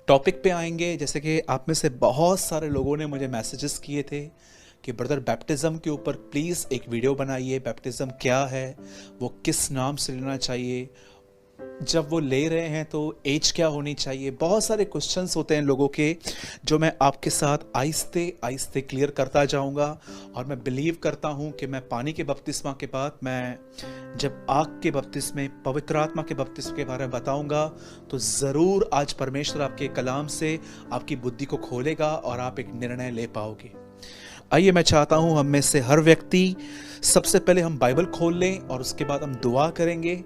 Topic पे आएंगे। जैसे कि आप में से बहुत सारे लोगों ने मुझे मैसेजेस किए थे कि ब्रदर बैप्टिज़म के ऊपर प्लीज़ एक वीडियो बनाइए, बैप्टिज़म क्या है, वो किस नाम से लेना चाहिए, जब वो ले रहे हैं तो एज क्या होनी चाहिए। बहुत सारे क्वेश्चंस होते हैं लोगों के, जो मैं आपके साथ आहिस्ते आहिस्ते क्लियर करता जाऊंगा। और मैं बिलीव करता हूं कि मैं पानी के बपतिस्मा के बाद मैं जब आग के बपतिस्मे पवित्र आत्मा के बपतिस्मे के बारे में बताऊंगा, तो ज़रूर आज परमेश्वर आपके कलाम से आपकी बुद्धि को खोलेगा और आप एक निर्णय ले पाओगे। आइए, मैं चाहता हूं हम में से हर व्यक्ति सबसे पहले हम बाइबल खोल लें और उसके बाद हम दुआ करेंगे।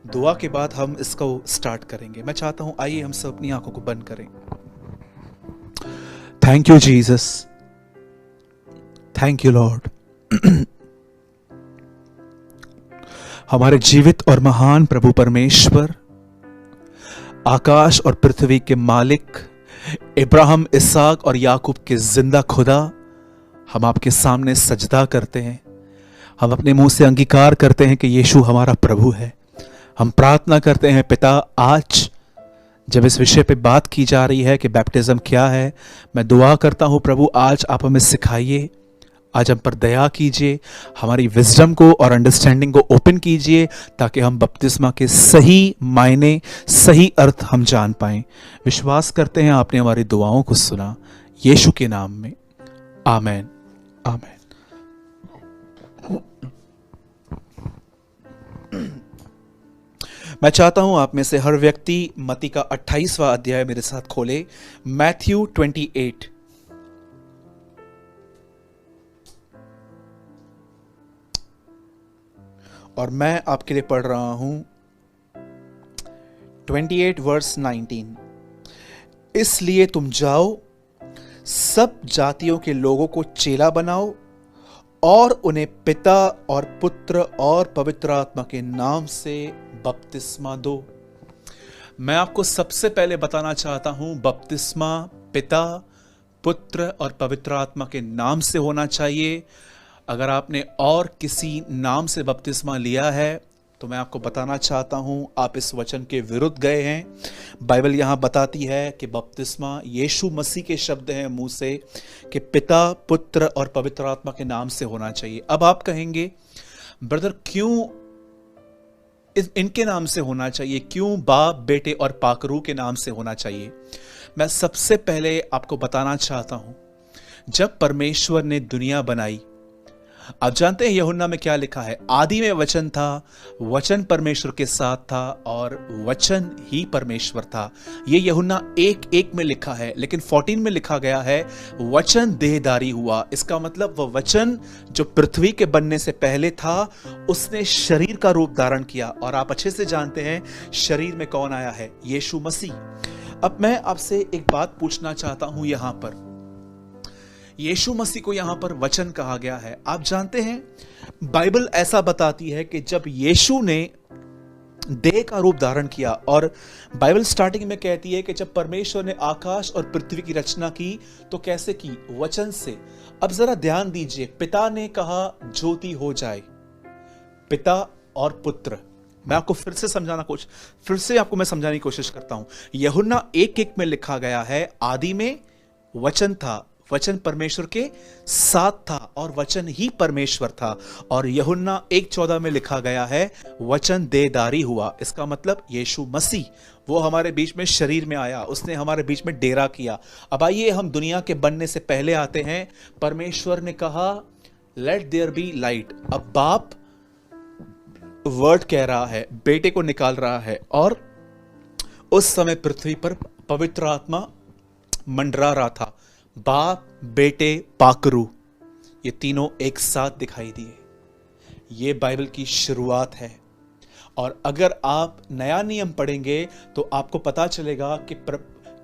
दुआ के बाद हम इसको स्टार्ट करेंगे। मैं चाहता हूं आइए हम सब अपनी आंखों को बंद करें। Thank you Jesus, thank you Lord. हमारे जीवित और महान प्रभु परमेश्वर, आकाश और पृथ्वी के मालिक, इब्राहिम, इसहाक और याकूब के जिंदा खुदा, हम आपके सामने सजदा करते हैं। हम अपने मुंह से अंगीकार करते हैं कि यीशु हमारा प्रभु है। हम प्रार्थना करते हैं पिता, आज जब इस विषय पे बात की जा रही है कि बैप्टिज्म क्या है, मैं दुआ करता हूं प्रभु आज आप हमें सिखाइए, आज हम पर दया कीजिए, हमारी विजडम को और अंडरस्टैंडिंग को ओपन कीजिए ताकि हम बपतिस्मा के सही मायने, सही अर्थ हम जान पाएं। विश्वास करते हैं आपने हमारी दुआओं को सुना, यीशु के नाम में, आमीन, आमीन। मैं चाहता हूं आप में से हर व्यक्ति मत्ती का 28वां अध्याय मेरे साथ खोले, मैथ्यू 28। और मैं आपके लिए पढ़ रहा हूं 28 वर्स 19। इसलिए तुम जाओ, सब जातियों के लोगों को चेला बनाओ और उन्हें पिता और पुत्र और पवित्र आत्मा के नाम से बपतिस्मा दो। मैं आपको सबसे पहले बताना चाहता हूं, बपतिस्मा पिता, पुत्र और पवित्र आत्मा के नाम से होना चाहिए। अगर आपने और किसी नाम से बपतिस्मा लिया है तो मैं आपको बताना चाहता हूं, आप इस वचन के विरुद्ध गए हैं। बाइबल यहां बताती है कि बपतिस्मा यीशु मसीह के शब्द हैं मुंह से कि पिता, पुत्र और पवित्र आत्मा के नाम से होना चाहिए। अब आप कहेंगे ब्रदर क्यों इनके नाम से होना चाहिए, क्यों बाप, बेटे और पाकरू के नाम से होना चाहिए? मैं सबसे पहले आपको बताना चाहता हूं, जब परमेश्वर ने दुनिया बनाई, आप जानते हैं यूहन्ना में क्या लिखा है? आदि में वचन था, वचन परमेश्वर के साथ था और वचन ही परमेश्वर था। ये यूहन्ना 1:1 में लिखा है, लेकिन 14 में लिखा गया है वचन देहधारी हुआ। इसका मतलब वह वचन जो पृथ्वी के बनने से पहले था, उसने शरीर का रूप धारण किया। और आप अच्छे से जानते हैं शरीर में कौन आया है? यीशु मसीह। अब मैं आपसे एक बात पूछना चाहता हूं, यहां पर यीशु मसीह को यहां पर वचन कहा गया है। आप जानते हैं बाइबल ऐसा बताती है कि जब यीशु ने देह का रूप धारण किया, और बाइबल स्टार्टिंग में कहती है कि जब परमेश्वर ने आकाश और पृथ्वी की रचना की तो कैसे की? वचन से। अब जरा ध्यान दीजिए, पिता ने कहा ज्योति हो जाए, पिता और पुत्र। मैं आपको फिर से आपको मैं समझाने की कोशिश करता हूं। यूहन्ना 1:1 में लिखा गया है आदि में वचन था, वचन परमेश्वर के साथ था और वचन ही परमेश्वर था। और यूहन्ना 1:14 में लिखा गया है वचन देहधारी हुआ। इसका मतलब यीशु मसीह, वो हमारे बीच में शरीर में आया, उसने हमारे बीच में डेरा किया। अब आइए हम दुनिया के बनने से पहले आते हैं। परमेश्वर ने कहा लेट देयर बी लाइट। अब बाप वर्ड कह रहा है, बेटे को निकाल रहा है, और उस समय पृथ्वी पर पवित्र आत्मा मंडरा रहा था। बाप, बेटे, पाकरू, ये तीनों एक साथ दिखाई दिए। ये बाइबल की शुरुआत है। और अगर आप नया नियम पढ़ेंगे तो आपको पता चलेगा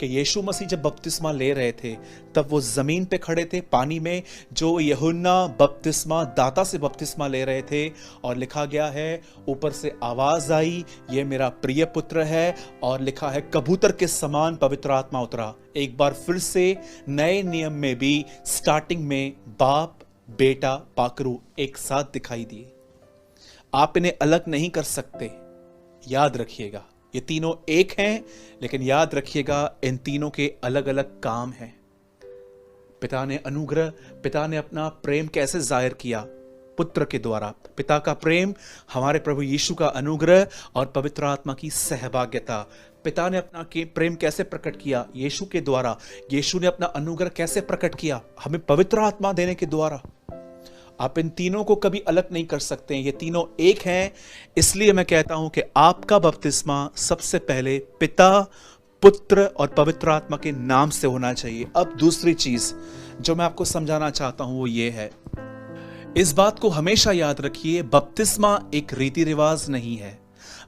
कि यीशु मसीह जब बपतिस्मा ले रहे थे तब वो जमीन पे खड़े थे पानी में, जो यूहन्ना बपतिस्मा दाता से बपतिस्मा ले रहे थे। और लिखा गया है ऊपर से आवाज आई, ये मेरा प्रिय पुत्र है, और लिखा है कबूतर के समान पवित्र आत्मा उतरा। एक बार फिर से नए नियम में भी स्टार्टिंग में बाप, बेटा, पाकरू एक साथ दिखाई दिए। आप इन्हें अलग नहीं कर सकते, याद रखिएगा। ये तीनों एक हैं, लेकिन याद रखिएगा इन तीनों के अलग अलग काम हैं। पिता ने अपना प्रेम कैसे जाहिर किया? पुत्र के द्वारा। पिता का प्रेम, हमारे प्रभु यीशु का अनुग्रह और पवित्र आत्मा की सहभागिता। पिता ने अपना प्रेम कैसे प्रकट किया? यीशु के द्वारा। यीशु ने अपना अनुग्रह कैसे प्रकट किया? हमें पवित्र आत्मा देने के द्वारा। आप इन तीनों को कभी अलग नहीं कर सकते, ये तीनों एक हैं। इसलिए मैं कहता हूं कि आपका बपतिस्मा सबसे पहले पिता, पुत्र और पवित्र आत्मा के नाम से होना चाहिए। अब दूसरी चीज जो मैं आपको समझाना चाहता हूं वो ये है, इस बात को हमेशा याद रखिए, बपतिस्मा एक रीति रिवाज नहीं है,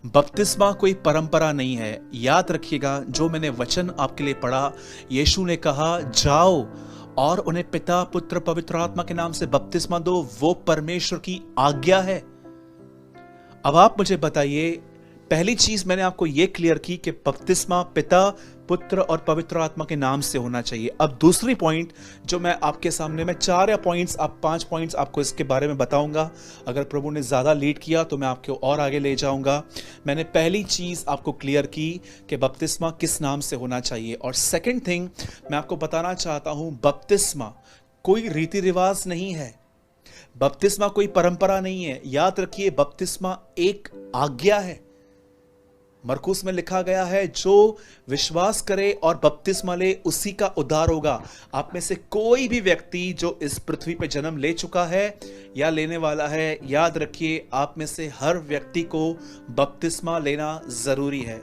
बपतिस्मा कोई परंपरा नहीं है। याद रखिएगा जो मैंने वचन आपके लिए पढ़ा, यीशु ने कहा जाओ और उन्हें पिता, पुत्र, पवित्र आत्मा के नाम से बपतिस्मा दो, वो परमेश्वर की आज्ञा है। अब आप मुझे बताइए, पहली चीज मैंने आपको यह क्लियर की कि बपतिस्मा पिता, पुत्र और पवित्र आत्मा के नाम से होना चाहिए। अब दूसरी पॉइंट जो मैं आपके सामने, मैं 4 या 5 पॉइंट्स आपको इसके बारे में बताऊंगा। अगर प्रभु ने ज्यादा लीड किया तो मैं आपको और आगे ले जाऊंगा। मैंने पहली चीज आपको क्लियर की कि बपतिस्मा किस नाम से होना चाहिए, और सेकंड थिंग मैं आपको बताना चाहता हूं, बपतिस्मा कोई रीति रिवाज नहीं है, बपतिस्मा कोई परंपरा नहीं है। याद रखिए बपतिस्मा एक आज्ञा है। मरकुस में लिखा गया है, जो विश्वास करे और बपतिस्मा ले उसी का उद्धार होगा। आप में से कोई भी व्यक्ति जो इस पृथ्वी पे जन्म ले चुका है या लेने वाला है, याद रखिए आप में से हर व्यक्ति को बपतिस्मा लेना जरूरी है।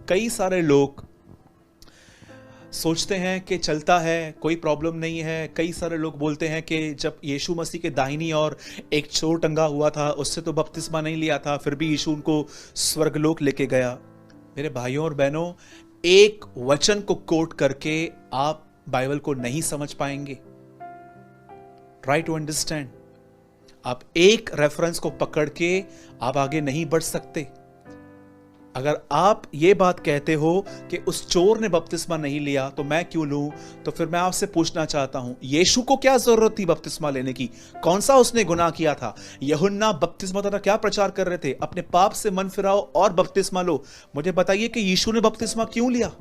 कई सारे लोग सोचते हैं कि चलता है, कोई प्रॉब्लम नहीं है। कई सारे लोग बोलते हैं कि जब यीशु मसीह के दाहिनी और एक चोर टंगा हुआ था, उससे तो बपतिस्मा नहीं लिया था, फिर भी यीशु उनको स्वर्गलोक लेके गया। मेरे भाइयों और बहनों, एक वचन को कोट करके आप बाइबल को नहीं समझ पाएंगे। Try to understand. आप एक रेफरेंस को पकड़ के आप आगे नहीं बढ़ सकते। अगर आप ये बात कहते हो कि उस चोर ने बपतिस्मा नहीं लिया तो मैं क्यों लूं, तो फिर मैं आपसे पूछना चाहता हूं, यीशु को क्या जरूरत थी बपतिस्मा लेने की? कौन सा उसने गुनाह किया था? यूहन्ना बपतिस्मा द्वारा क्या प्रचार कर रहे थे? अपने पाप से मन फिराओ और बपतिस्मा लो। मुझे बताइए कि यीशु ने बपतिस्मा क्यों लिया?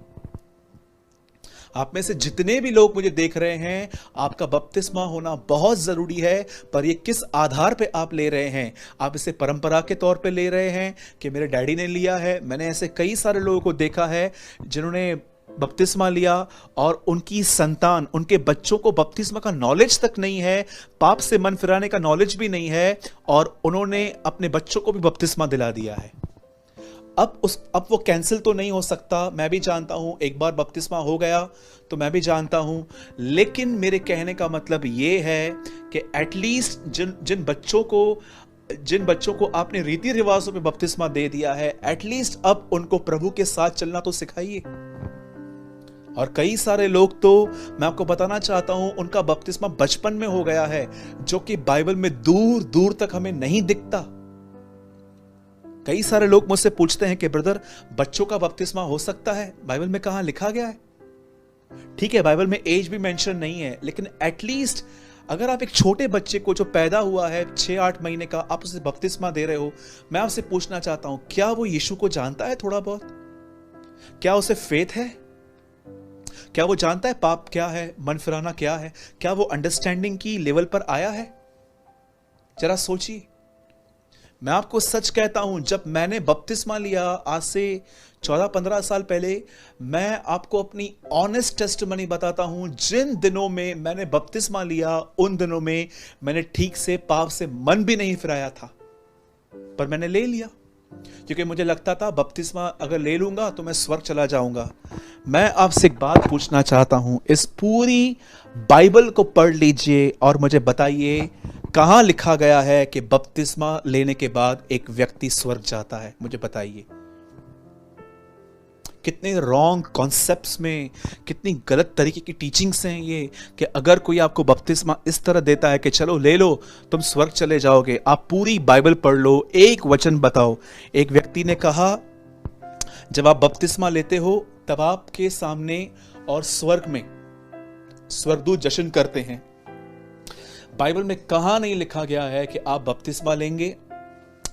आप में से जितने भी लोग मुझे देख रहे हैं, आपका बपतिस्मा होना बहुत जरूरी है, पर ये किस आधार पे आप ले रहे हैं? आप इसे परंपरा के तौर पे ले रहे हैं कि मेरे डैडी ने लिया है। मैंने ऐसे कई सारे लोगों को देखा है जिन्होंने बपतिस्मा लिया और उनकी संतान, उनके बच्चों को बपतिस्मा का नॉलेज तक नहीं है, पाप से मन फिराने का नॉलेज भी नहीं है, और उन्होंने अपने बच्चों को भी बपतिस्मा दिला दिया है। अब वो कैंसिल तो नहीं हो सकता, मैं भी जानता हूं, एक बार बपतिस्मा हो गया तो मैं भी जानता हूं, लेकिन मेरे कहने का मतलब ये है कि एटलीस्ट जिन बच्चों को आपने रीति रिवाजों में बपतिस्मा दे दिया है, एटलीस्ट अब उनको प्रभु के साथ चलना तो सिखाइए। और कई सारे लोग तो, मैं आपको बताना चाहता हूं, उनका बपतिस्मा बचपन में हो गया है, जो कि बाइबल में दूर दूर तक हमें नहीं दिखता। कई सारे लोग मुझसे पूछते हैं कि ब्रदर, बच्चों का बपतिस्मा हो सकता है? बाइबल में कहां लिखा गया है? ठीक है, बाइबल में एज भी मेंशन नहीं है, लेकिन एटलीस्ट अगर आप एक छोटे बच्चे को जो पैदा हुआ है 6-8 महीने का, आप उसे बपतिस्मा दे रहे हो, मैं आपसे पूछना चाहता हूं, क्या वो यीशु को जानता है थोड़ा बहुत? क्या उसे फेथ है? क्या वो जानता है पाप क्या है, मन फिराना क्या है? क्या वो अंडरस्टैंडिंग की लेवल पर आया है? जरा सोचिए। मैं आपको सच कहता हूं, जब मैंने बपतिस्मा लिया आज से 14-15 साल पहले, मैं आपको अपनी ऑनेस्ट टेस्टिमनी बताता हूं, जिन दिनों में मैंने बपतिस्मा लिया उन दिनों में मैंने ठीक से पाप से मन भी नहीं फिराया था, पर मैंने ले लिया क्योंकि मुझे लगता था बपतिस्मा अगर ले लूंगा तो मैं स्वर्ग चला जाऊंगा। मैं आपसे एक बात पूछना चाहता हूं, इस पूरी बाइबल को पढ़ लीजिए और मुझे बताइए कहां लिखा गया है कि बपतिस्मा लेने के बाद एक व्यक्ति स्वर्ग जाता है? मुझे बताइए। कितने रॉन्ग कॉन्सेप्ट्स में, कितनी गलत तरीके की टीचिंग्स हैं ये, कि अगर कोई आपको बपतिस्मा इस तरह देता है कि चलो ले लो तुम स्वर्ग चले जाओगे। आप पूरी बाइबल पढ़ लो, एक वचन बताओ। एक व्यक्ति ने कहा, जब आप बपतिस्मा लेते हो तब आपके सामने और स्वर्ग में स्वर्गदूत जश्न करते हैं। बाइबल में कहां नहीं लिखा गया है कि आप बपतिस्मा लेंगे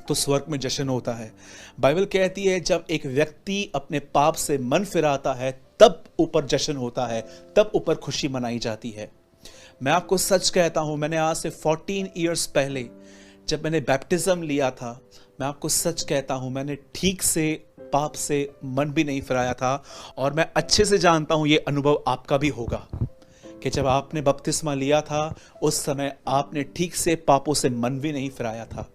तो स्वर्ग में जश्न होता है। बाइबल कहती है जब एक व्यक्ति अपने पाप से मन फिराता है तब ऊपर जश्न होता है, तब ऊपर खुशी मनाई जाती है। मैं आपको सच कहता हूं, मैंने आज से 14 इयर्स पहले जब मैंने बैप्टिज्म लिया था, मैं आपको सच कहता हूं, मैंने ठीक से पाप से मन भी नहीं फिराया था। और मैं अच्छे से जानता हूं ये अनुभव आपका भी होगा कि जब आपने बपतिस्मा लिया था उस समय आपने ठीक से पापों से मन भी नहीं फिराया था।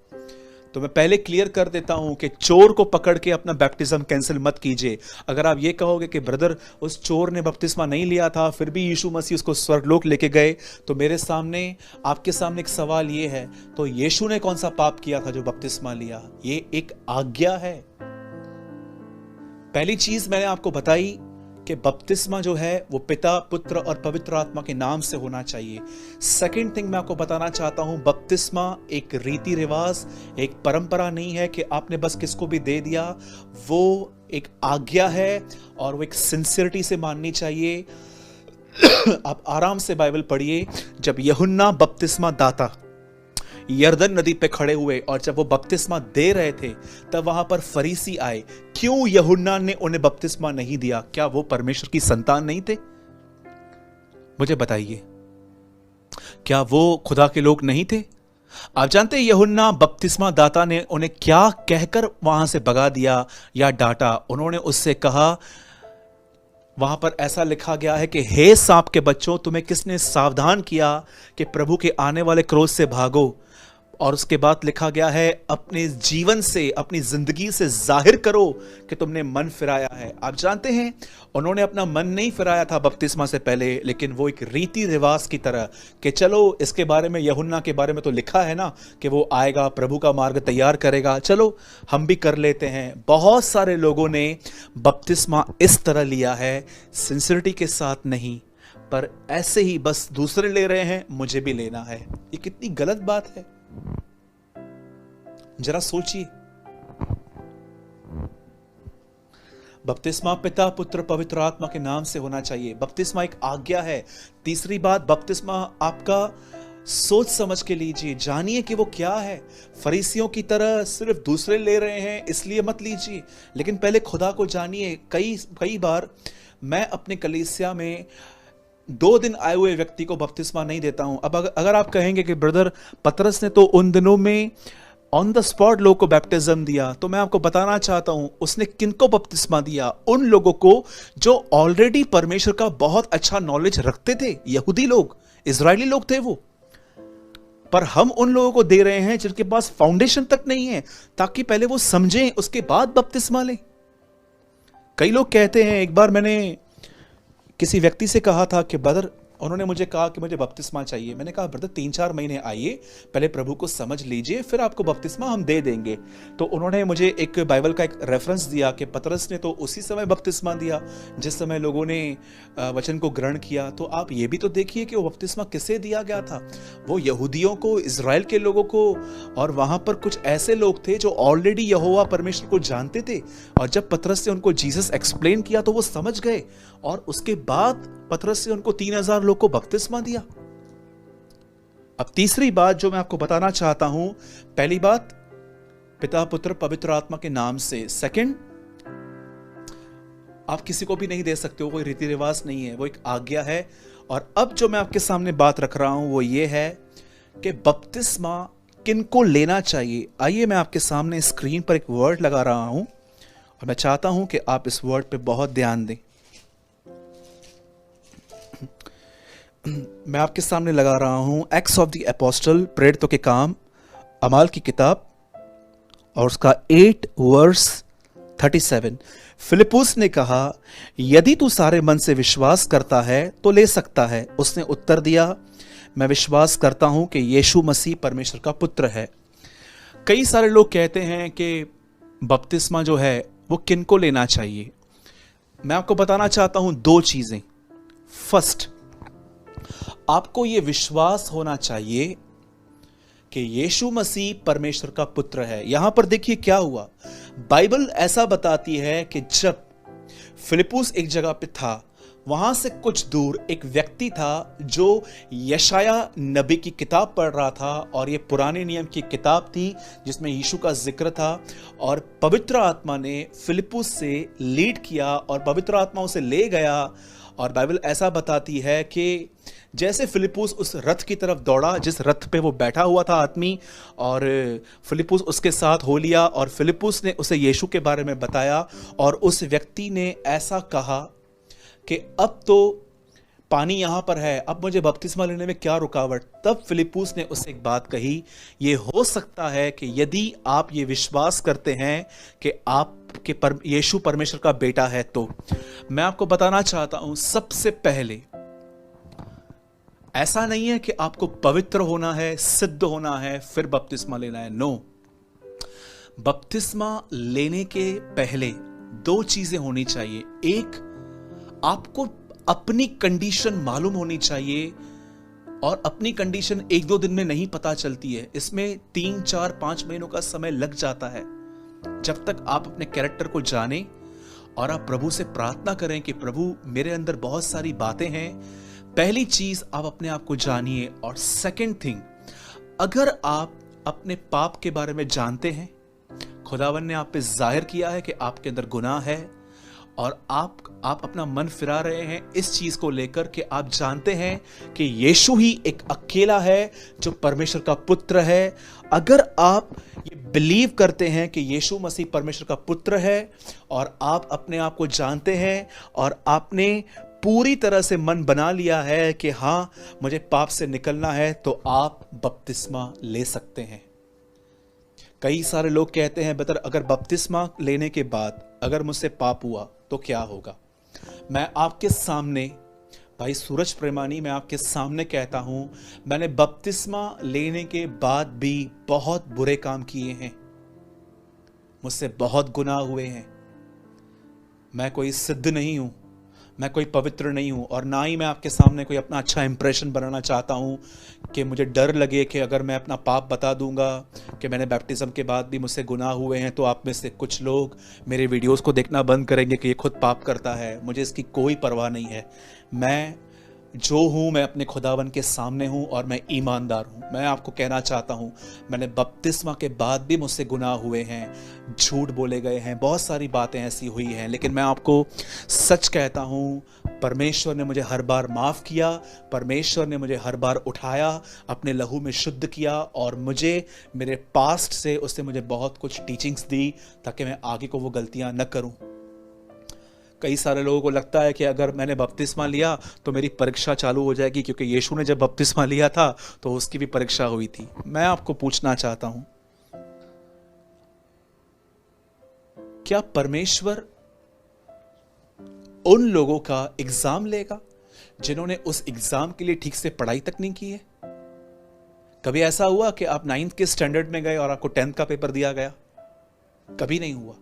तो मैं पहले क्लियर कर देता हूं कि चोर को पकड़ के अपना बैप्टिज्म कैंसिल मत कीजिए। अगर आप ये कहोगे कि ब्रदर उस चोर ने बपतिस्मा नहीं लिया था फिर भी यीशु मसीह उसको स्वर्गलोक लेके गए, तो मेरे सामने आपके सामने एक सवाल ये है, तो यीशु ने कौन सा पाप किया था जो बपतिस्मा लिया? ये एक आज्ञा है। पहली चीज मैंने आपको बताई कि बपतिस्मा जो है वो पिता, पुत्र और पवित्र आत्मा के नाम से होना चाहिए। सेकंड थिंग मैं आपको बताना चाहता हूं, बपतिस्मा एक रीति रिवाज, एक परंपरा नहीं है कि आपने बस किसको भी दे दिया। वो एक आज्ञा है और वो एक सिंसियरिटी से माननी चाहिए। आप आराम से बाइबल पढ़िए। जब यूहन्ना बपतिस्मा दाता यरदन नदी पे खड़े हुए और जब वो बपतिस्मा दे रहे थे तब वहां पर फरीसी आए। क्यों यूहन्ना ने उन्हें बपतिस्मा नहीं दिया? क्या वो परमेश्वर की संतान नहीं थे? मुझे बताइए, क्या वो खुदा के लोग नहीं थे? आप जानते हैं यूहन्ना बपतिस्मा दाता ने उन्हें क्या कहकर वहां से भगा दिया या डांटा? उन्होंने उससे कहा, वहां पर ऐसा लिखा गया है कि हे सांप के बच्चों, तुम्हें किसने सावधान किया कि प्रभु के आने वाले क्रोध से भागो? और उसके बाद लिखा गया है, अपने जीवन से, अपनी जिंदगी से जाहिर करो कि तुमने मन फिराया है। आप जानते हैं उन्होंने अपना मन नहीं फिराया था बपतिस्मा से पहले, लेकिन वो एक रीति रिवाज की तरह कि चलो इसके बारे में, यूहन्ना के बारे में तो लिखा है ना कि वो आएगा, प्रभु का मार्ग तैयार करेगा, चलो हम भी कर लेते हैं। बहुत सारे लोगों ने बपतिस्मा इस तरह लिया है, सिंसियरिटी के साथ नहीं, पर ऐसे ही बस दूसरे ले रहे हैं, मुझे भी लेना है। ये कितनी गलत बात है, जरा सोचिए। बपतिस्मा पिता, पुत्र, पवित्र आत्मा के नाम से होना चाहिए। बपतिस्मा एक आज्ञा है। तीसरी बात, बपतिस्मा आपका सोच समझ के लीजिए, जानिए कि वो क्या है। फरीसियों की तरह सिर्फ दूसरे ले रहे हैं इसलिए मत लीजिए, लेकिन पहले खुदा को जानिए। कई बार मैं अपने कलीसिया में 2 दिन आए हुए व्यक्ति को बपतिस्मा नहीं देता हूं। अब अगर आप कहेंगे कि ब्रदर पतरस ने तो उन दिनों में ऑन द स्पॉट लोग को बैप्टिज्म दिया, तो मैं आपको बताना चाहता हूं उसने किनको बपतिस्मा दिया? उन लोगों को जो ऑलरेडी परमेश्वर का बहुत अच्छा नॉलेज रखते थे। यहूदी लोग, इजरायली लोग थे वो। पर हम उन लोगों को दे रहे हैं जिनके पास फाउंडेशन तक नहीं है, ताकि पहले वो समझें उसके बाद बपतिस्मा लें। कई लोग कहते हैं, एक बार मैंने किसी व्यक्ति से कहा था कि ब्रदर, उन्होंने मुझे कहा कि मुझे बपतिस्मा चाहिए। मैंने कहा ब्रदर 3-4 महीने आइए, पहले प्रभु को समझ लीजिए, फिर आपको बपतिस्मा हम दे देंगे। तो उन्होंने मुझे एक बाइबल का एक रेफरेंस दिया कि पतरस ने तो उसी समय बपतिस्मा दिया जिस समय लोगों ने वचन को ग्रहण किया। तो आप ये भी तो देखिए कि वो बपतिस्मा किसे दिया गया था? वो यहूदियों को, इजराइल के लोगों को। और वहां पर कुछ ऐसे लोग थे जो ऑलरेडी यहोवा परमेश्वर को जानते थे, और जब पतरस ने उनको जीसस एक्सप्लेन किया तो वो समझ गए, और उसके बाद पतरस से उनको 3000 लोग को बपतिस्मा दिया। अब तीसरी बात जो मैं आपको बताना चाहता हूं, पहली बात पिता, पुत्र, पवित्र आत्मा के नाम से। सेकंड, आप किसी को भी नहीं दे सकते हो, कोई रीति रिवाज नहीं है, वो एक आज्ञा है। और अब जो मैं आपके सामने बात रख रहा हूं वो ये है कि बपतिस्मा किनको लेना चाहिए। आइए मैं आपके सामने स्क्रीन पर एक वर्ड लगा रहा हूं और मैं चाहता हूं कि आप इस वर्ड पे बहुत ध्यान दें। मैं आपके सामने लगा रहा हूं एक्ट्स ऑफ द एपोस्टल, प्रेरितों के काम, अमाल की किताब, और उसका 8 वर्स 37। फिलिप्पुस ने कहा, यदि तू सारे मन से विश्वास करता है तो ले सकता है। उसने उत्तर दिया, मैं विश्वास करता हूं कि यीशु मसीह परमेश्वर का पुत्र है। कई सारे लोग कहते हैं कि बपतिस्मा जो है वो किनको लेना चाहिए। मैं आपको बताना चाहता हूं 2 चीजें। फर्स्ट, आपको यह विश्वास होना चाहिए कि यीशु मसीह परमेश्वर का पुत्र है। यहां पर देखिए क्या हुआ। बाइबल ऐसा बताती है कि जब फिलिप्पुस एक जगह पे था, वहां से कुछ दूर एक व्यक्ति था जो यशाया नबी की किताब पढ़ रहा था, और ये पुराने नियम की किताब थी जिसमें यीशु का जिक्र था। और पवित्र आत्मा ने फिलिप्पुस से लीड किया और पवित्र आत्मा उसे ले गया। और बाइबल ऐसा बताती है कि जैसे फिलिप्पुस उस रथ की तरफ दौड़ा जिस रथ पे वो बैठा हुआ था आदमी, और फिलिप्पुस उसके साथ हो लिया, और फिलिप्पुस ने उसे यीशु के बारे में बताया। और उस व्यक्ति ने ऐसा कहा कि अब तो पानी यहाँ पर है, अब मुझे बपतिस्मा लेने में क्या रुकावट। तब फिलिप्पुस ने उससे एक बात कही, ये हो सकता है कि यदि आप ये विश्वास करते हैं कि यीशु परमेश्वर का बेटा है। तो मैं आपको बताना चाहता हूं, सबसे पहले ऐसा नहीं है कि आपको पवित्र होना है, सिद्ध होना है, फिर बपतिस्मा लेना है। नो, बपतिस्मा लेने के पहले दो चीजें होनी चाहिए। एक, आपको अपनी कंडीशन मालूम होनी चाहिए, और अपनी कंडीशन एक दो दिन में नहीं पता चलती है, इसमें 3, 4, 5 महीनों का समय लग जाता है। जब तक आप अपने कैरेक्टर को जाने और आप प्रभु से प्रार्थना करें कि प्रभु मेरे अंदर बहुत सारी बातें हैं, पहली चीज आप अपने आप को जानिए। और सेकंड थिंग, अगर आप अपने पाप के बारे में जानते हैं, खुदावन ने आप पे जाहिर किया है कि आपके अंदर गुनाह है, और आप अपना मन फिरा रहे हैं इस चीज को लेकर कि आप जानते हैं कि यीशु ही एक अकेला है जो परमेश्वर का पुत्र है। अगर आप ये बिलीव करते हैं कि यीशु मसीह परमेश्वर का पुत्र है, और आप अपने आप को जानते हैं, और आपने पूरी तरह से मन बना लिया है कि हाँ मुझे पाप से निकलना है, तो आप बपतिस्मा ले सकते हैं। कई सारे लोग कहते हैं बेहतर अगर बपतिस्मा लेने के बाद अगर मुझसे पाप हुआ तो क्या होगा। मैं आपके सामने, भाई सूरज प्रेमानी, मैं आपके सामने कहता हूं, मैंने बपतिस्मा लेने के बाद भी बहुत बुरे काम किए हैं, मुझसे बहुत गुनाह हुए हैं। मैं कोई सिद्ध नहीं हूं, मैं कोई पवित्र नहीं हूं, और ना ही मैं आपके सामने कोई अपना अच्छा इंप्रेशन बनाना चाहता हूं कि मुझे डर लगे कि अगर मैं अपना पाप बता दूंगा कि मैंने बैप्टिज्म के बाद भी मुझसे गुनाह हुए हैं, तो आप में से कुछ लोग मेरे वीडियोस को देखना बंद करेंगे कि ये खुद पाप करता है। मुझे इसकी कोई परवाह नहीं है। मैं जो हूं, मैं अपने खुदावन के सामने हूं, और मैं ईमानदार हूं। मैं आपको कहना चाहता हूं, मैंने बपतिस्मा के बाद भी मुझसे गुनाह हुए हैं, झूठ बोले गए हैं, बहुत सारी बातें ऐसी हुई हैं, लेकिन मैं आपको सच कहता हूं, परमेश्वर ने मुझे हर बार माफ किया, परमेश्वर ने मुझे हर बार उठाया, अपने लहू में शुद्ध किया, और मुझे मेरे पास्ट से उसने मुझे बहुत कुछ टीचिंग्स दी ताकि मैं आगे को वो गलतियां न करूं। कई सारे लोगों को लगता है कि अगर मैंने बपतिस्मा लिया तो मेरी परीक्षा चालू हो जाएगी, क्योंकि यीशु ने जब बपतिस्मा लिया था तो उसकी भी परीक्षा हुई थी। मैं आपको पूछना चाहता हूं, क्या परमेश्वर उन लोगों का एग्जाम लेगा जिन्होंने उस एग्जाम के लिए ठीक से पढ़ाई तक नहीं की है? कभी ऐसा हुआ कि आप 9th के स्टैंडर्ड में गए और आपको 10th का पेपर दिया गया? कभी नहीं हुआ।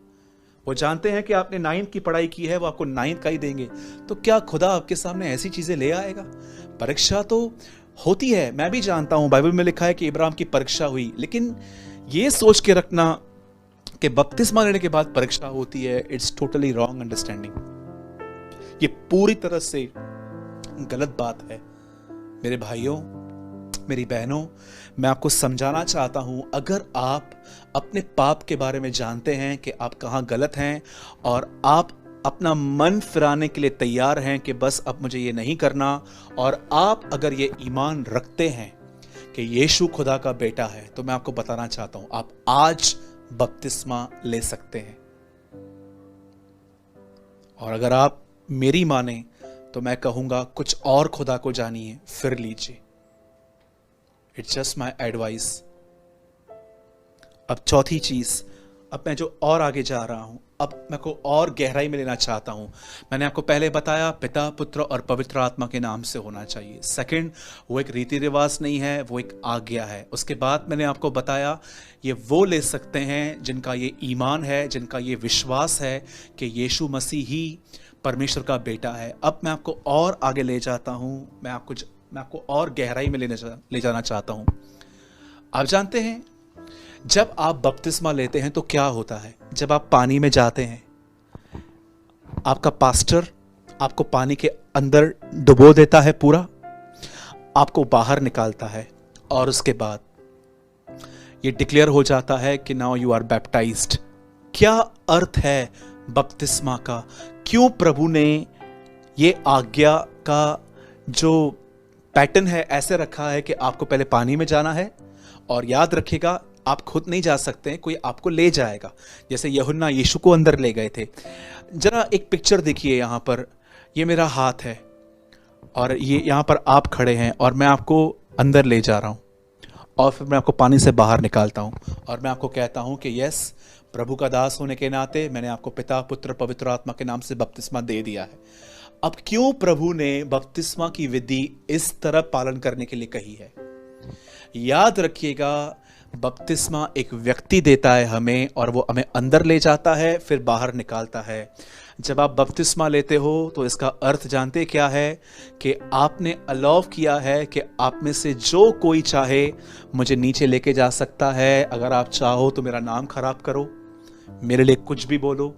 वो जानते हैं कि आपने 9th की पढ़ाई की है, वो आपको 9th का ही देंगे। तो क्या खुदा आपके सामने ऐसी चीजें ले आएगा? परीक्षा तो होती है, मैं भी जानता हूं, बाइबल में लिखा है कि इब्राहिम की परीक्षा हुई, लेकिन ये सोच के रखना कि बपतिस्मा लेने के बाद परीक्षा होती है, इट्स टोटली रॉन्ग अंडरस्टैंडिंग। ये पूरी तरह से गलत बात है। मेरे भाइयों, मेरी बहनों, मैं आपको समझाना चाहता हूं, अगर आप अपने पाप के बारे में जानते हैं कि आप कहां गलत हैं, और आप अपना मन फिराने के लिए तैयार हैं कि बस अब मुझे ये नहीं करना, और आप अगर ये ईमान रखते हैं कि यीशु खुदा का बेटा है, तो मैं आपको बताना चाहता हूं, आप आज बपतिस्मा ले सकते हैं। और अगर आप मेरी माने तो मैं कहूंगा कुछ और खुदा को जानिए, फिर लीजिए। It's just my advice. अब चौथी चीज, अब मैं जो और आगे जा रहा हूं, अब मैं को और गहराई में लेना चाहता हूं। मैंने आपको पहले बताया पिता, पुत्र और पवित्र आत्मा के नाम से होना चाहिए। सेकंड, वो एक रीति रिवाज नहीं है, वो एक आज्ञा है। उसके बाद मैंने आपको बताया ये वो ले सकते हैं जिनका ये ईमान है, जिनका ये विश्वास है कि यीशु मसीह ही परमेश्वर का बेटा है। अब मैं आपको और आगे ले जाता हूं, मैं आपको और गहराई में ले जाना चाहता हूं। आप जानते हैं जब आप बपतिस्मा लेते हैं तो क्या होता है? जब आप पानी में जाते हैं, आपका पास्टर आपको पानी के अंदर डुबो देता है, पूरा आपको बाहर निकालता है, और उसके बाद ये डिक्लेयर हो जाता है कि नाउ यू आर बैप्टाइज्ड। क्या अर्थ है बपतिस्मा का? क्यों प्रभु ने ये आज्ञा का जो पैटर्न है ऐसे रखा है कि आपको पहले पानी में जाना है, और याद रखिएगा आप खुद नहीं जा सकते हैं, कोई आपको ले जाएगा, जैसे यूहन्ना यीशु को अंदर ले गए थे। जरा एक पिक्चर देखिए, यहाँ पर ये मेरा हाथ है और ये यहाँ पर आप खड़े हैं, और मैं आपको अंदर ले जा रहा हूँ, और फिर मैं आपको पानी से बाहर निकालता हूँ, और मैं आपको कहता हूँ कि यस, प्रभु का दास होने के नाते मैंने आपको पिता, पुत्र, पवित्र आत्मा के नाम से बपतिस्मा दे दिया है। अब क्यों प्रभु ने बपतिस्मा की विधि इस तरह पालन करने के लिए कही है? याद रखिएगा, बपतिस्मा एक व्यक्ति देता है हमें, और वो हमें अंदर ले जाता है, फिर बाहर निकालता है। जब आप बपतिस्मा लेते हो तो इसका अर्थ जानते क्या है? कि आपने अलाउ किया है कि आप में से जो कोई चाहे मुझे नीचे लेके जा सकता है। अगर आप चाहो तो मेरा नाम खराब करो, मेरे लिए कुछ भी बोलो,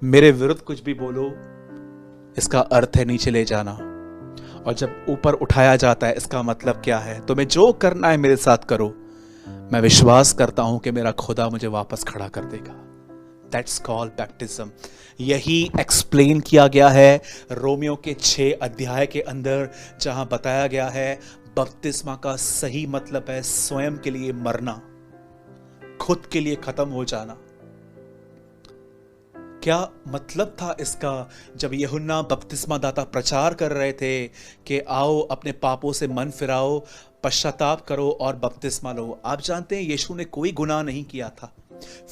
मेरे विरुद्ध कुछ भी बोलो, इसका अर्थ है नीचे ले जाना। और जब ऊपर उठाया जाता है, इसका मतलब क्या है? तुम्हें जो करना है मेरे साथ करो, मैं विश्वास करता हूं कि मेरा खुदा मुझे वापस खड़ा कर देगा। That's called baptism. यही एक्सप्लेन किया गया है रोमियो के 6 अध्याय के अंदर, जहां बताया गया है बपतिस्मा का सही मतलब है स्वयं के लिए मरना, खुद के लिए खत्म हो जाना। क्या मतलब था इसका? जब यूहन्ना बपतिस्मा दाता प्रचार कर रहे थे कि आओ अपने पापों से मन फिराओ, पश्चाताप करो और बपतिस्मा लो। आप जानते हैं यीशु ने कोई गुनाह नहीं किया था,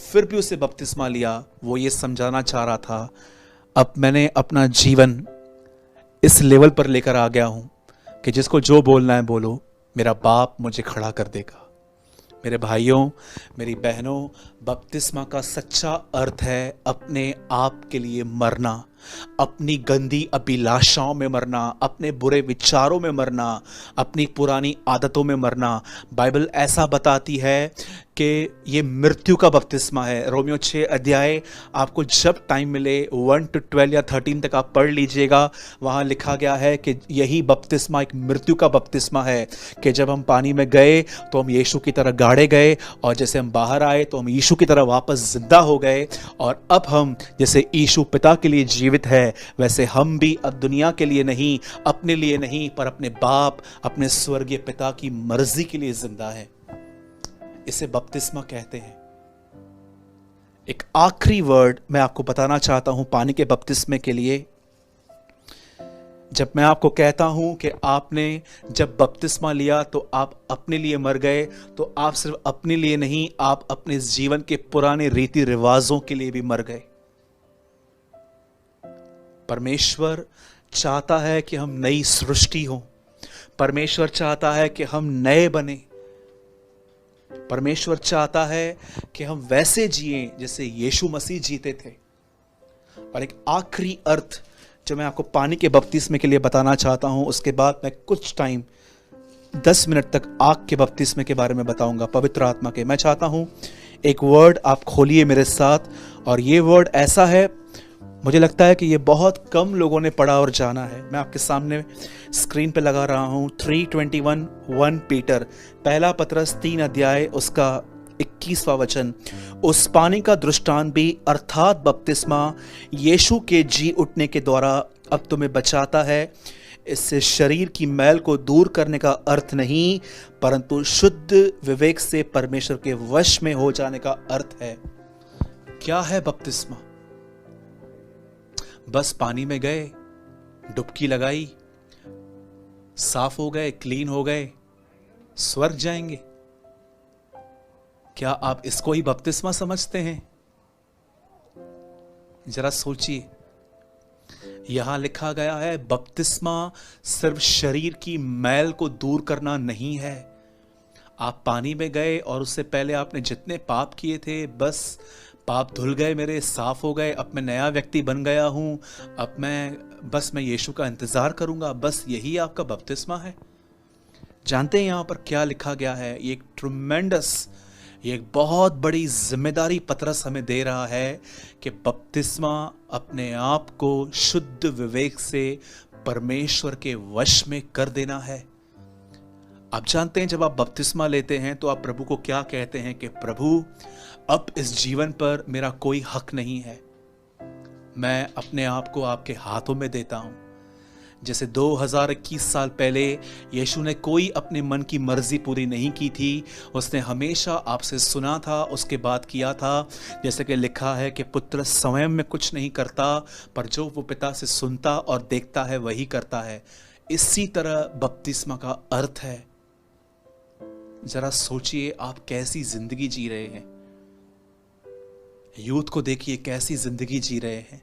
फिर भी उसे बपतिस्मा लिया। वो ये समझाना चाह रहा था, अब मैंने अपना जीवन इस लेवल पर लेकर आ गया हूं कि जिसको जो बोलना है बोलो, मेरा बाप मुझे खड़ा कर देगा। मेरे भाइयों, मेरी बहनों, बपतिस्मा का सच्चा अर्थ है अपने आप के लिए मरना, अपनी गंदी अभिलाषाओं में मरना, अपने बुरे विचारों में मरना, अपनी पुरानी आदतों में मरना। बाइबल ऐसा बताती है कि ये मृत्यु का बपतिस्मा है। रोमियो 6 अध्याय आपको जब टाइम मिले 1 to 12 या 13 तक आप पढ़ लीजिएगा। वहाँ लिखा गया है कि यही बपतिस्मा एक मृत्यु का बपतिस्मा है, कि जब हम पानी में गए तो हम यीशु की तरह गाड़े गए, और जैसे हम बाहर आए तो हम यीशु की तरह वापस जिंदा हो गए। और अब हम जैसे यीशु पिता के लिए जीवित है, वैसे हम भी अब दुनिया के लिए नहीं, अपने लिए नहीं, पर अपने बाप, अपने स्वर्गीय पिता की मर्जी के लिए जिंदा है। इसे बपतिस्मा कहते हैं। एक आखिरी वर्ड मैं आपको बताना चाहता हूं पानी के बपतिस्मे के लिए। जब मैं आपको कहता हूं कि आपने जब बपतिस्मा लिया तो आप अपने लिए मर गए, तो आप सिर्फ अपने लिए नहीं, आप अपने जीवन के पुराने रीति रिवाजों के लिए भी मर गए। परमेश्वर चाहता है कि हम नई सृष्टि हो, परमेश्वर चाहता है कि हम नए बने, परमेश्वर चाहता है कि हम वैसे जिएं जैसे यीशु मसीह जीते थे। और एक आखिरी अर्थ जो मैं आपको पानी के बपतिस्मे के लिए बताना चाहता हूं, उसके बाद मैं कुछ टाइम 10 मिनट तक आग के बपतिस्मे के बारे में बताऊंगा, पवित्र आत्मा के। मैं चाहता हूं एक वर्ड आप खोलिए मेरे साथ, और ये वर्ड ऐसा है, मुझे लगता है कि ये बहुत कम लोगों ने पढ़ा और जाना है। मैं आपके सामने स्क्रीन पे लगा रहा हूं 3:21 1 पीटर, पहला पतरस 3 अध्याय उसका 21वां वचन। उस पानी का दृष्टांत भी अर्थात बपतिस्मा यीशु के जी उठने के द्वारा अब तुम्हें बचाता है। इससे शरीर की मैल को दूर करने का अर्थ नहीं, परंतु शुद्ध विवेक से परमेश्वर के वश में हो जाने का अर्थ है। क्या है बपतिस्मा? बस पानी में गए, डुबकी लगाई, साफ हो गए, क्लीन हो गए, स्वर्ग जाएंगे? क्या आप इसको ही बपतिस्मा समझते हैं? जरा सोचिए, यहां लिखा गया है बपतिस्मा सिर्फ शरीर की मैल को दूर करना नहीं है। आप पानी में गए और उससे पहले आपने जितने पाप किए थे, बस पाप धुल गए मेरे, साफ हो गए, अब मैं नया व्यक्ति बन गया हूं, अब मैं यीशु का इंतजार करूंगा। बस यही आपका बपतिस्मा है? जानते हैं यहां पर क्या लिखा गया है? ये एक ट्रिमेंडस ये एक बहुत बड़ी जिम्मेदारी पतरस हमें दे रहा है कि बपतिस्मा अपने आप को शुद्ध विवेक से परमेश्वर के वश में कर देना है। आप जानते हैं जब आप बपतिस्मा लेते हैं तो आप प्रभु को क्या कहते हैं कि प्रभु, अब इस जीवन पर मेरा कोई हक नहीं है, मैं अपने आप को आपके हाथों में देता हूं। जैसे 2021 साल पहले यीशु ने कोई अपने मन की मर्जी पूरी नहीं की थी, उसने हमेशा आपसे सुना था, उसके बाद किया था। जैसे कि लिखा है कि पुत्र स्वयं में कुछ नहीं करता, पर जो वो पिता से सुनता और देखता है वही करता है। इसी तरह बपतिस्मा का अर्थ है। जरा सोचिए आप कैसी जिंदगी जी रहे हैं। यूथ को देखिए कैसी जिंदगी जी रहे हैं।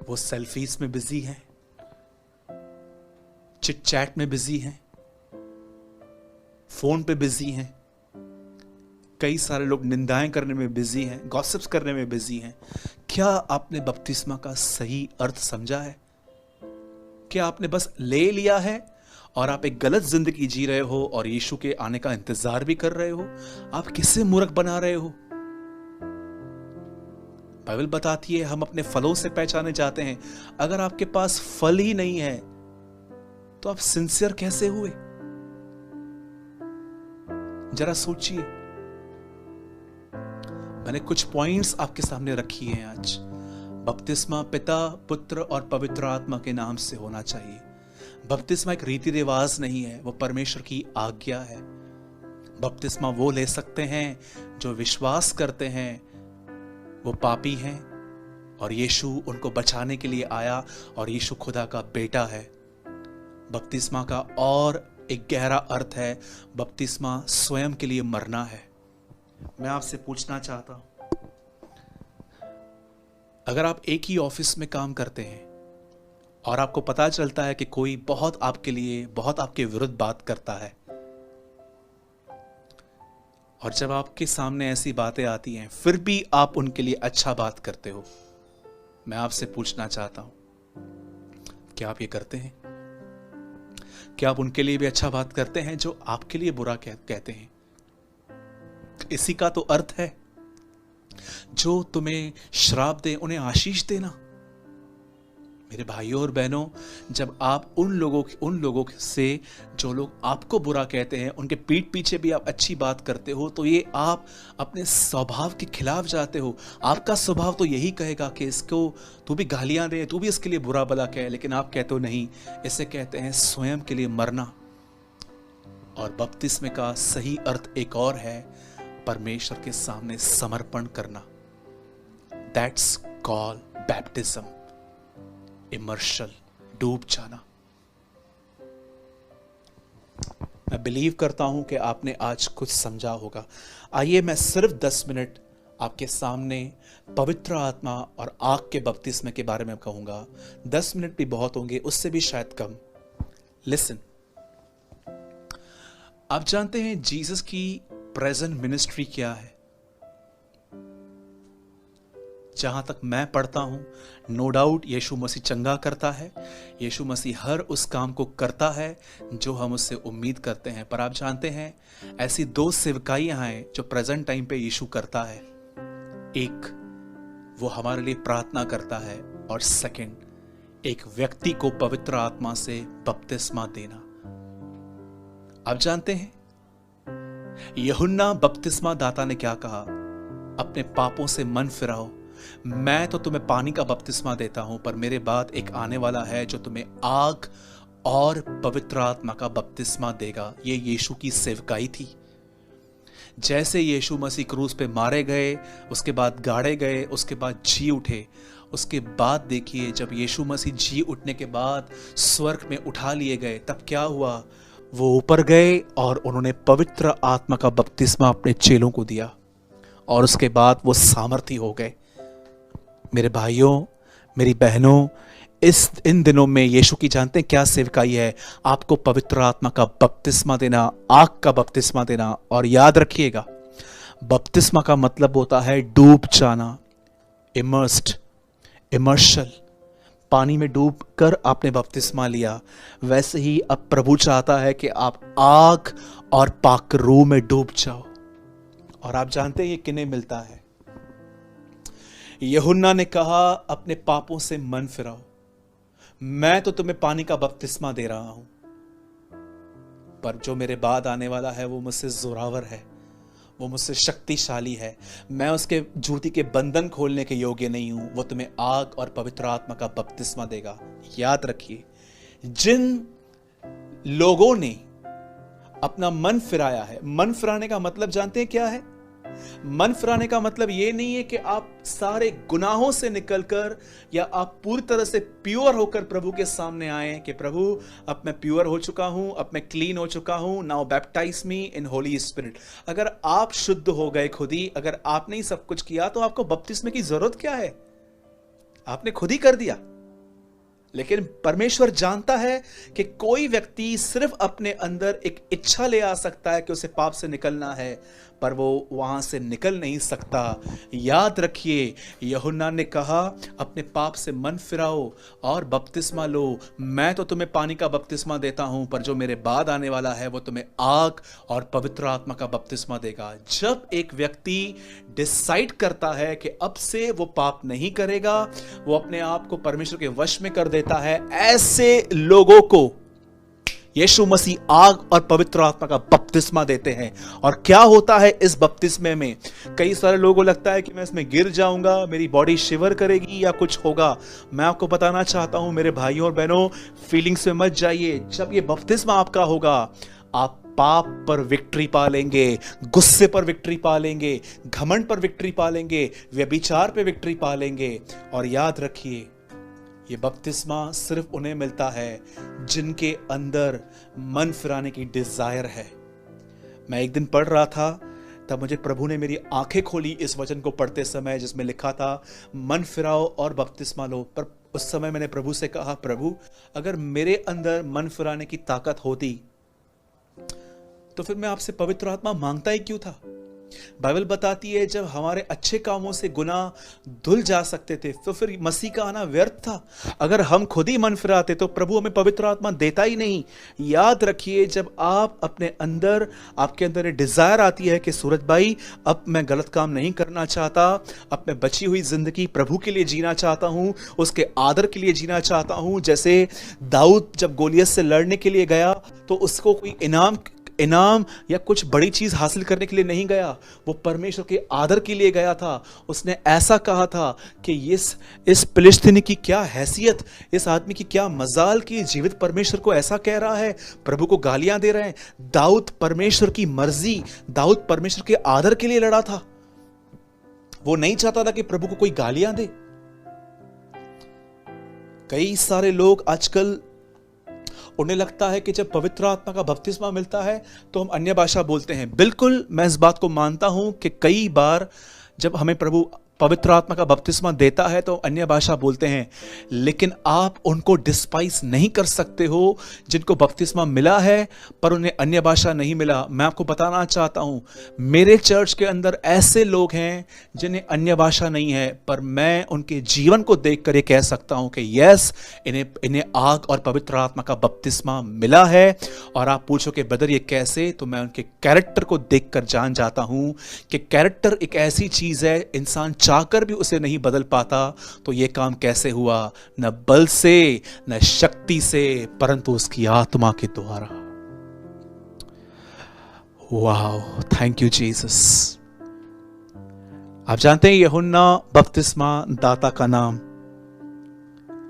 वो सेल्फीज में बिजी हैं, चिट चैट में बिजी हैं, फोन पे बिजी हैं, कई सारे लोग निंदाएं करने में बिजी हैं, गॉसिप्स करने में बिजी हैं। क्या आपने बपतिस्मा का सही अर्थ समझा है? क्या आपने बस ले लिया है और आप एक गलत जिंदगी जी रहे हो और यीशु के आने का इंतजार भी कर रहे हो? आप किससे मूर्ख बना रहे हो? बाइबल बताती है हम अपने फलों से पहचाने जाते हैं। अगर आपके पास फल ही नहीं है तो आप सिंसियर कैसे हुए? जरा सोचिए। मैंने कुछ पॉइंट्स आपके सामने रखी हैं आज। बपतिस्मा पिता, पुत्र और पवित्र आत्मा के नाम से होना चाहिए। बपतिस्मा एक रीति रिवाज नहीं है, वो परमेश्वर की आज्ञा है। बपतिस्मा वो ले सकते हैं जो विश्वास करते हैं वो पापी हैं और यीशु उनको बचाने के लिए आया और यीशु खुदा का बेटा है। बपतिस्मा का और एक गहरा अर्थ है, बपतिस्मा स्वयं के लिए मरना है। मैं आपसे पूछना चाहता हूं, अगर आप एक ही ऑफिस में काम करते हैं और आपको पता चलता है कि कोई बहुत आपके विरुद्ध बात करता है, और जब आपके सामने ऐसी बातें आती हैं फिर भी आप उनके लिए अच्छा बात करते हो, मैं आपसे पूछना चाहता हूं, क्या आप ये करते हैं? क्या आप उनके लिए भी अच्छा बात करते हैं जो आपके लिए बुरा कहते हैं? इसी का तो अर्थ है, जो तुम्हें श्राप दे उन्हें आशीष देना। मेरे भाइयों और बहनों, जब आप उन लोगों से जो लोग आपको बुरा कहते हैं उनके पीठ पीछे भी आप अच्छी बात करते हो, तो ये आप अपने स्वभाव के खिलाफ जाते हो। आपका स्वभाव तो यही कहेगा कि इसको तू भी गालियां दे, तू भी इसके लिए बुरा भला कहे, लेकिन आप कहते हो नहीं, इसे कहते हैं स्वयं के लिए मरना। और बपतिस्मे का सही अर्थ एक और है, परमेश्वर के सामने समर्पण करना। दैट्स कॉल्ड बैप्टिज्म, इमर्शन, डूब जाना। मैं बिलीव करता हूं कि आपने आज कुछ समझा होगा। आइए मैं सिर्फ 10 मिनट आपके सामने पवित्र आत्मा और आग के बपतिस्मे के बारे में कहूंगा। 10 मिनट भी बहुत होंगे, उससे भी शायद कम। लिसन, आप जानते हैं जीसस की प्रेजेंट मिनिस्ट्री क्या है? जहां तक मैं पढ़ता हूं, नो डाउट यीशु मसीह चंगा करता है, यीशु मसीह हर उस काम को करता है जो हम उससे उम्मीद करते हैं। पर आप जानते हैं ऐसी 2 सेवकाइयां हैं जो प्रेजेंट टाइम पे यीशु करता है। एक, वो हमारे लिए प्रार्थना करता है, और सेकंड, एक व्यक्ति को पवित्र आत्मा से बपतिस्मा देना। आप जानते हैं यूहन्ना बपतिस्मा दाता ने क्या कहा? अपने पापों से मन फिराओ, मैं तो तुम्हें पानी का बपतिस्मा देता हूं, पर मेरे बाद एक आने वाला है जो तुम्हें आग और पवित्र आत्मा का बपतिस्मा देगा। ये यीशु की सेवकाई थी। जैसे यीशु मसीह क्रूस पे मारे गए, उसके बाद गाड़े गए, उसके बाद जी उठे, उसके बाद देखिए जब यीशु मसीह जी उठने के बाद स्वर्ग में उठा लिए गए, तब क्या हुआ? वो ऊपर गए और उन्होंने पवित्र आत्मा का बपतिस्मा अपने चेलों को दिया, और उसके बाद वो सामर्थी हो गए। मेरे भाइयों, मेरी बहनों, इन दिनों में यीशु की जानते हैं क्या सेवकाई है? आपको पवित्र आत्मा का बपतिस्मा देना, आग का बपतिस्मा देना। और याद रखिएगा, बपतिस्मा का मतलब होता है डूब जाना, इमर्शन। पानी में डूब कर आपने बपतिस्मा लिया, वैसे ही अब प्रभु चाहता है कि आप आग और पाक रूह में डूब जाओ। और आप जानते हैं ये किन्हें मिलता है? यूहन्ना ने कहा अपने पापों से मन फिराओ, मैं तो तुम्हें पानी का बपतिस्मा दे रहा हूं, पर जो मेरे बाद आने वाला है वो मुझसे जोरावर है, वो मुझसे शक्तिशाली है, मैं उसके जूती के बंधन खोलने के योग्य नहीं हूं, वो तुम्हें आग और पवित्र आत्मा का बपतिस्मा देगा। याद रखिए, जिन लोगों ने अपना मन फिराया है, मन फिराने का मतलब जानते हैं क्या है? मन फिराने का मतलब यह नहीं है कि आप सारे गुनाहों से निकलकर या आप पूरी तरह से प्योर होकर प्रभु के सामने आए कि प्रभु अब मैं प्योर हो चुका हूं, अब मैं क्लीन हो चुका हूं, नाउ बैप्टाइज मी इन होली स्पिरिट। अगर आप शुद्ध हो गए खुद ही, अगर आपने ही सब कुछ किया तो आपको बपतिस्मे की जरूरत क्या है? आपने खुद ही कर दिया। लेकिन परमेश्वर जानता है कि कोई व्यक्ति सिर्फ अपने अंदर एक इच्छा ले आ सकता है कि उसे पाप से निकलना है, पर वो वहां से निकल नहीं सकता। याद रखिए, यूहन्ना ने कहा अपने पाप से मन फिराओ और बपतिस्मा लो, मैं तो तुम्हें पानी का बपतिस्मा देता हूं, पर जो मेरे बाद आने वाला है वो तुम्हें आग और पवित्र आत्मा का बपतिस्मा देगा। जब एक व्यक्ति डिसाइड करता है कि अब से वो पाप नहीं करेगा, वो अपने आप को परमेश्वर के वश में कर देता है, ऐसे लोगों को यीशु मसीह आग और पवित्र आत्मा का बपतिस्मा देते हैं। और क्या होता है इस बपतिस्मे में? कई सारे लोगों को लगता है कि मैं इसमें गिर जाऊंगा, मेरी बॉडी शिवर करेगी या कुछ होगा। मैं आपको बताना चाहता हूं मेरे भाइयों और बहनों, फीलिंग्स में मत जाइए। जब ये बपतिस्मा आपका होगा, आप पाप पर विक्ट्री पा लेंगे, गुस्से पर विक्ट्री पा लेंगे, घमंड पर विक्ट्री पा लेंगे, व्यभिचार पे विक्ट्री पा लेंगे। और याद रखिए, ये बपतिस्मा सिर्फ उन्हें मिलता है जिनके अंदर मन फिराने की डिजायर है। मैं एक दिन पढ़ रहा था, तब मुझे प्रभु ने मेरी आंखें खोली इस वचन को पढ़ते समय, जिसमें लिखा था मन फिराओ और बपतिस्मा लो। पर उस समय मैंने प्रभु से कहा, प्रभु अगर मेरे अंदर मन फिराने की ताकत होती तो फिर मैं आपसे पवित्र आत्मा मांगता ही क्यों था? बाइबल बताती है जब हमारे अच्छे कामों से गुनाह धुल जा सकते थे तो फिर मसीह का आना व्यर्थ था। अगर हम खुद ही मन फिराते तो प्रभु हमें पवित्र आत्मा देता ही नहीं। याद रखिए, जब आप अपने अंदर, आपके अंदर डिजायर आती है कि सूरज भाई अब मैं गलत काम नहीं करना चाहता, अब मैं बची हुई जिंदगी प्रभु के लिए जीना चाहता हूं, उसके आदर के लिए जीना चाहता हूं। जैसे दाऊद जब गोलियत से लड़ने के लिए गया तो उसको कोई इनाम या कुछ बड़ी चीज हासिल करने के लिए नहीं गया, वो परमेश्वर के आदर के लिए गया था। उसने ऐसा कहा था कि इस फिलिस्तीनी की क्या हैसियत, इस आदमी की क्या मजाल कि जीवित परमेश्वर को ऐसा कह रहा है, प्रभु को गालियां दे रहे हैं। दाऊद परमेश्वर की मर्जी, दाऊद परमेश्वर के आदर के लिए लड़ा था। वो नहीं चाहता था कि प्रभु को कोई गालियां दे। कई सारे लोग आजकल, उन्हें लगता है कि जब पवित्र आत्मा का बपतिस्मा मिलता है तो हम अन्य भाषा बोलते हैं। बिल्कुल, मैं इस बात को मानता हूं कि कई बार जब हमें प्रभु पवित्र आत्मा का बपतिस्मा देता है तो अन्य भाषा बोलते हैं, लेकिन आप उनको डिस्पाइस नहीं कर सकते हो जिनको बपतिस्मा मिला है पर उन्हें अन्य भाषा नहीं मिला। मैं आपको बताना चाहता हूं, मेरे चर्च के अंदर ऐसे लोग हैं जिन्हें अन्य भाषा नहीं है, पर मैं उनके जीवन को देखकर ये कह सकता हूं कि यस, इन्हें आग और पवित्र आत्मा का बपतिस्मा मिला है। और आप पूछो कि ब्रदर ये कैसे, तो मैं उनके कैरेक्टर को देखकर जान जाता हूं कि कैरेक्टर एक ऐसी चीज है, इंसान चाहकर भी उसे नहीं बदल पाता। तो यह काम कैसे हुआ? न बल से, न शक्ति से, परंतु उसकी आत्मा के द्वारा। Wow, thank you Jesus. आप जानते हैं यूहन्ना बपतिस्मा दाता का नाम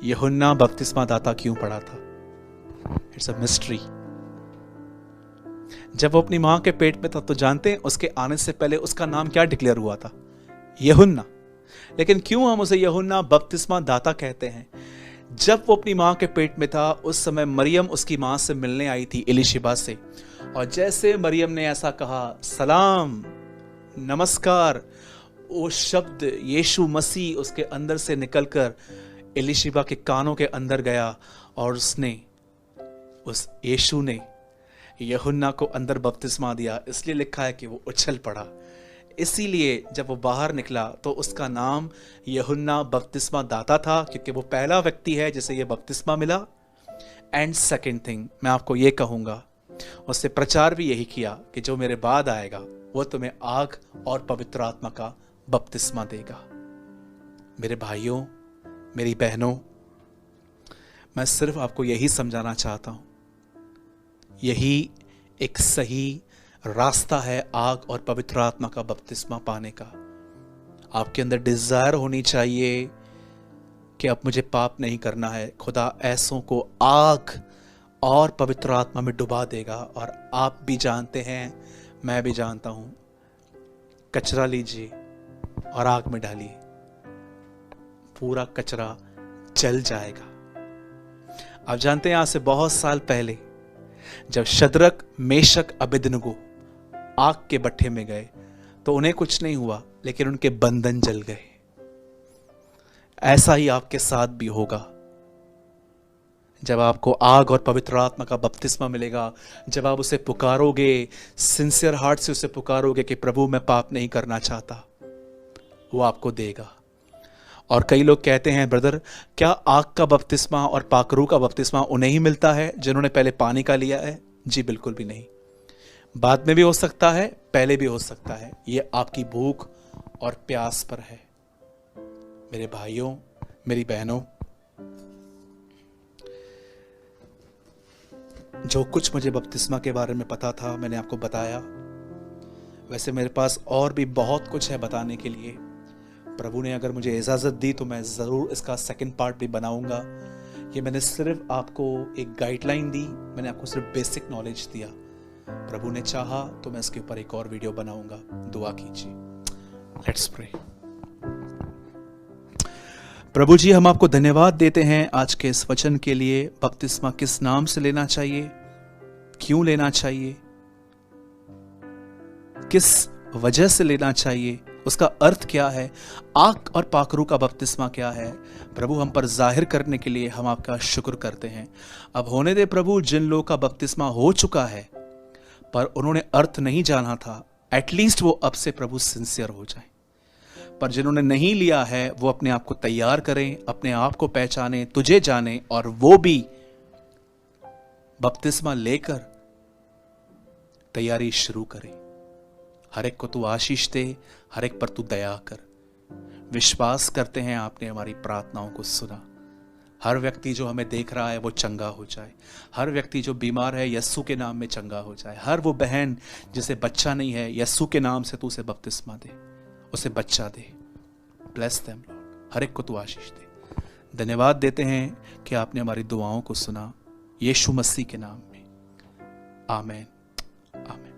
यूहन्ना बपतिस्मा दाता क्यों पड़ा था? It's a mystery. जब वो अपनी मां के पेट में था तो जानते हैं उसके आने से पहले उसका नाम क्या डिक्लेयर हुआ था? यूहन्ना। लेकिन क्यों हम उसे यूहन्ना बपतिस्मा दाता कहते हैं? जब वो अपनी मां के पेट में था उस समय मरियम उसकी मां से मिलने आई थी एलिशिबा से, और जैसे मरियम ने ऐसा कहा, सलाम, नमस्कार, वो शब्द यीशु मसीह उसके अंदर से निकलकर एलिशिबा के कानों के अंदर गया और उस यीशु ने यूहन्ना को अंदर बपतिस्मा दिया। इसलिए लिखा है कि वो उछल पड़ा। इसीलिए जब वो बाहर निकला तो उसका नाम यूहन्ना बपतिस्मा दाता था, क्योंकि वो पहला व्यक्ति है जिसे ये बपतिस्मा मिला। एंड सेकेंड थिंग मैं आपको ये कहूंगा, उसने प्रचार भी यही किया कि जो मेरे बाद आएगा वो तुम्हें आग और पवित्र आत्मा का बपतिस्मा देगा। मेरे भाइयों, मेरी बहनों, मैं सिर्फ आपको यही समझाना चाहता हूं, यही एक सही रास्ता है आग और पवित्र आत्मा का बपतिस्मा पाने का। आपके अंदर डिजायर होनी चाहिए कि अब मुझे पाप नहीं करना है। खुदा ऐसों को आग और पवित्र आत्मा में डुबा देगा। और आप भी जानते हैं, मैं भी जानता हूं, कचरा लीजिए और आग में डालिए, पूरा कचरा जल जाएगा। आप जानते हैं, आज से बहुत साल पहले जब शद्रक, मेशक, अबेदनगो आग के भट्ठे में गए तो उन्हें कुछ नहीं हुआ, लेकिन उनके बंधन जल गए। ऐसा ही आपके साथ भी होगा। जब आपको आग और पवित्र आत्मा का बपतिस्मा मिलेगा, जब आप उसे पुकारोगे, सिंसियर हार्ट से उसे पुकारोगे कि प्रभु मैं पाप नहीं करना चाहता, वो आपको देगा। और कई लोग कहते हैं, ब्रदर क्या आग का बपतिस्मा और पाकरू का बपतिस्मा उन्हें ही मिलता है जिन्होंने पहले पानी का लिया है? जी बिल्कुल भी नहीं। बाद में भी हो सकता है, पहले भी हो सकता है। ये आपकी भूख और प्यास पर है। मेरे भाइयों, मेरी बहनों, जो कुछ मुझे बपतिस्मा के बारे में पता था मैंने आपको बताया। वैसे मेरे पास और भी बहुत कुछ है बताने के लिए। प्रभु ने अगर मुझे इजाज़त दी तो मैं ज़रूर इसका सेकंड पार्ट भी बनाऊंगा। ये मैंने सिर्फ आपको एक गाइडलाइन दी, मैंने आपको सिर्फ बेसिक नॉलेज दिया। प्रभु ने चाहा तो मैं इसके ऊपर एक और वीडियो बनाऊंगा। दुआ कीजिए। Let's pray. प्रभु जी, हम आपको धन्यवाद देते हैं आज के इस वचन के लिए। बपतिस्मा किस नाम से लेना चाहिए, क्यों लेना चाहिए, किस वजह से लेना चाहिए, उसका अर्थ क्या है, आग और पाखरू का बपतिस्मा क्या है, प्रभु हम पर जाहिर करने के लिए हम आपका शुक्र करते हैं। अब होने दे प्रभु, जिन लोगों का बपतिस्मा हो चुका है पर उन्होंने अर्थ नहीं जाना था, एटलीस्ट वो अब से प्रभु सिंसियर हो जाए। पर जिन्होंने नहीं लिया है वो अपने आप को तैयार करें, अपने आप को पहचाने, तुझे जाने, और वो भी बपतिस्मा लेकर तैयारी शुरू करें। हर एक को तू आशीष दे, हर एक पर तू दया कर। विश्वास करते हैं आपने हमारी प्रार्थनाओं को सुना। हर व्यक्ति जो हमें देख रहा है वो चंगा हो जाए। हर व्यक्ति जो बीमार है यस्सु के नाम में चंगा हो जाए। हर वो बहन जिसे बच्चा नहीं है, यस्सु के नाम से तू उसे बपतिस्मा दे, उसे बच्चा दे। ब्लेस देम लॉर्ड, हर एक को तू आशीष दे। धन्यवाद देते हैं कि आपने हमारी दुआओं को सुना, यीशु मसीह के नाम में। आमीन, आमीन।